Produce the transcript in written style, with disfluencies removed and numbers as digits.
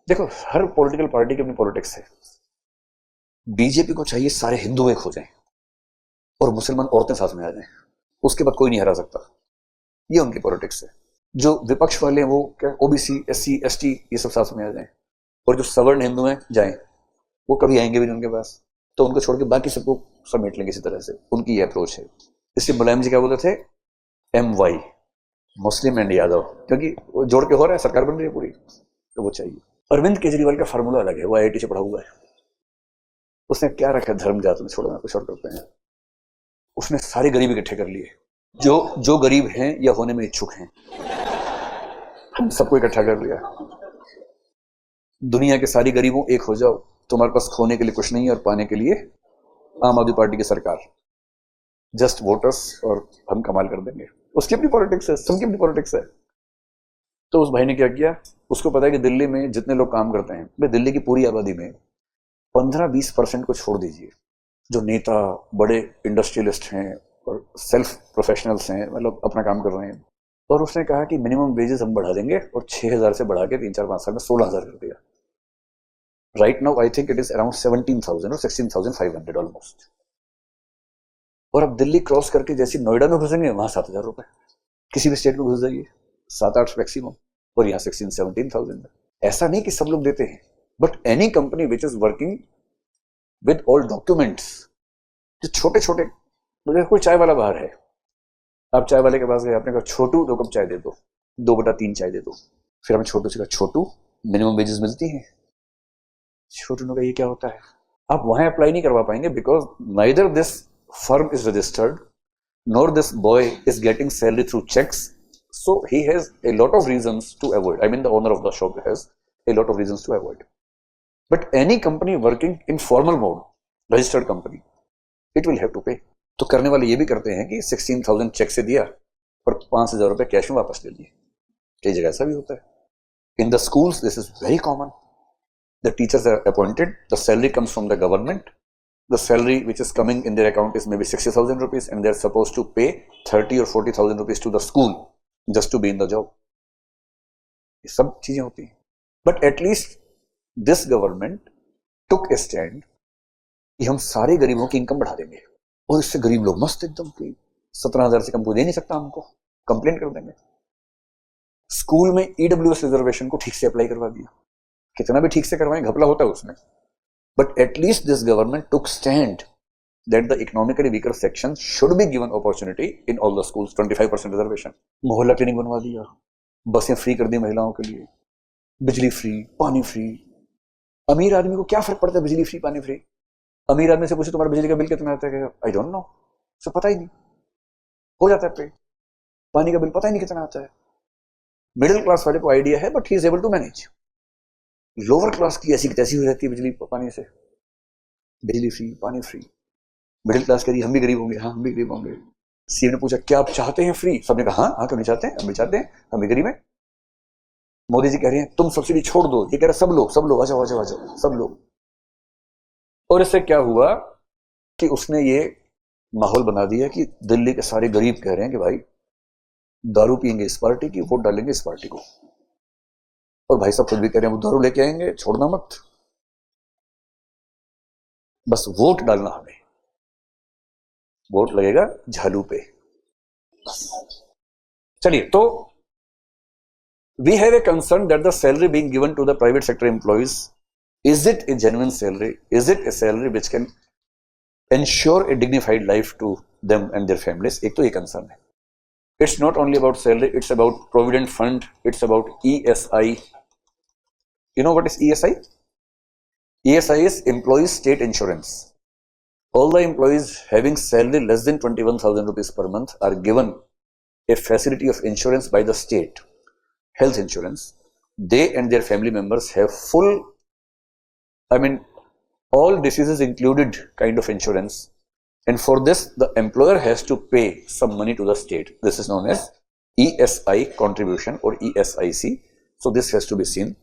देखो, हर political party की अपनी पॉलिटिक्स है। बीजेपी को चाहिए सारे हिंदू एक हो जाएं और मुसलमान औरतें साथ में आ जाएं, उसके बाद कोई नहीं हरा सकता। ये उनकी पॉलिटिक्स है। जो विपक्ष वाले हैं वो क्या, ओबीसी, एससी, एसटी, ये सब साथ में आ जाएं, और जो सवर्ण हिंदू हैं जाएं, वो कभी आएंगे भी नहीं उनके पास, तो उनको छोड़ के बाकी सबको समेट लेंगे इसी तरह से। उनकी ये अप्रोच है। इसलिए मुलायम जी क्या बोलते थे, MY, मुस्लिम एंड यादव, क्योंकि वो जोड़ के हो रहा है, सरकार बन रही है पूरी, तो वो चाहिए। अरविंद केजरीवाल का फार्मूला अलग है, वो IIT से पढ़ा हुआ है। उसने क्या रखा है, धर्म जात में छोड़ना, कुछ और करते हैं। उसने सारी गरीब इकट्ठे कर लिए, जो जो गरीब हैं या होने में इच्छुक हैं, हम सबको इकट्ठा कर लिया। दुनिया के सारी गरीबों एक हो जाओ, तुम्हारे पास खोने के लिए कुछ नहीं है और पाने के लिए आम आदमी पार्टी की सरकार, जस्ट वोटर्स, और हम कमाल कर देंगे। उसकी अपनी पॉलिटिक्स है, सबकी अपनी पॉलिटिक्स है। तो उस भाई ने क्या किया, उसको पता है कि दिल्ली में जितने लोग काम करते हैं, भाई दिल्ली की पूरी आबादी में 15-20% को छोड़ दीजिए, जो नेता, बड़े इंडस्ट्रियलिस्ट हैं और सेल्फ प्रोफेशनल्स हैं, मतलब अपना काम कर रहे हैं। और उसने कहा कि मिनिमम वेजेस हम बढ़ा देंगे, और 6,000 से बढ़ा के 3-4-5 साल में 16,000 कर दिया। Right now I think it is around 17,000 और 16,500 ऑलमोस्ट। और अब दिल्ली क्रॉस करके जैसे नोएडा में घुसेंगे, वहां 7,000 रुपए। किसी भी स्टेट में घुस जाइए, 7-8 मैक्सिमम, और यहाँ 16,000-17,000। ऐसा नहीं कि सब लोग देते हैं, but any company which is working with all documents, जो छोटे छोटे, कोई चाय वाला बाहर है, आप चाय वाले के पास गए, आपने कहा छोटू 2 कप चाय दे दो, 2/3 चाय दे दो। फिर हमने छोटू से कहा, छोटू मिनिमम वेजेस मिलती हैं। छोटू ने कहा ये क्या होता है। आप वहां अप्लाई नहीं करवा पाएंगे, because neither this firm is registered nor this boy is getting salary through checks, so he has a lot of reasons to avoid. I mean, the owner of the shop has a lot of reasons to avoid. But any company working in formal mode, registered company, it will have to pay. तो करने वाले ये भी करते हैं कि 16,000 check से दिया और 5,000 रुपए कैश में वापस ले लिए। कई जगह ऐसा भी होता है। In the schools, this is very common. The teachers are appointed, the salary comes from the government. The salary which is coming in their account is maybe 60,000 rupees, and they're supposed to pay 30 or 40,000 rupees to the school just to be in the job. ये सब चीजें होती हैं। But at least this government took a stand कि हम सारे गरीबों की इनकम बढ़ा देंगे, और इससे गरीब लोग मस्त एकदम की 17,000 से कम को दे नहीं सकता, हमको कंप्लेन कर देंगे। स्कूल में EWS रिजर्वेशन को ठीक से अप्लाई करवा दिया। कितना भी ठीक से करवाएं, घपला होता है उसमें। But at least this government took stand that the economically weaker sections should be given opportunity in all the schools, 25% reservation. मोहल्ला क्लिनिक बनवा दिया, बसें फ्री कर दी महिलाओं के लिए, बिजली फ्री, पानी फ्री। अमीर आदमी को क्या फर्क पड़ता है बिजली फ्री, पानी फ्री। अमीर आदमी से पूछे तुम्हारा बिजली का बिल कितना आता है, आई डोंट नो, उसे पता ही नहीं, हो जाता है पे। पानी का बिल पता ही नहीं कितना आता है। मिडिल क्लास वाले को आइडिया है, but he is able to manage. Lower class की ऐसी तैसी हो जाती है बिजली पानी से, बिजली फ्री, पानी फ्री। मिडिल क्लास कह रही हम भी गरीब होंगे, हाँ हम भी गरीब होंगे। सीएम ने पूछा क्या आप चाहते हैं फ्री, सबने कहा हाँ हाँ, क्यों नहीं चाहते हैं, हम भी चाहते हैं, हम भी गरीब हैं। मोदी जी कह रहे हैं तुम सब्सिडी छोड़ दो, ये कह रहे सब लोग आ जाओ आ जाओ आ जाओ, सब लोग। और इससे क्या हुआ कि उसने ये माहौल बना दिया कि दिल्ली के सारे गरीब कह रहे हैं कि भाई दारू पियेंगे इस पार्टी की, वोट डालेंगे इस पार्टी को। और भाई साहब खुद भी कह रहे हैं वो दारू लेके आएंगे, छोड़ना मत, बस वोट डालना हमें, वोट लगेगा झालू पे। चलिए, तो we have a concern that the salary being given to the private sector employees, is it a genuine salary, is it a salary which can ensure a dignified life to them and their families. एक तो ये concern है। It's not only about salary, it's about provident fund, it's about ESI. You know what is ESI? ESI is Employees State Insurance. All the employees having salary less than 21,000 rupees per month are given a facility of insurance by the state, health insurance. They and their family members have full, all diseases included kind of insurance. And for this, the employer has to pay some money to the state. This is known as ESI contribution or ESIC. So this has to be seen.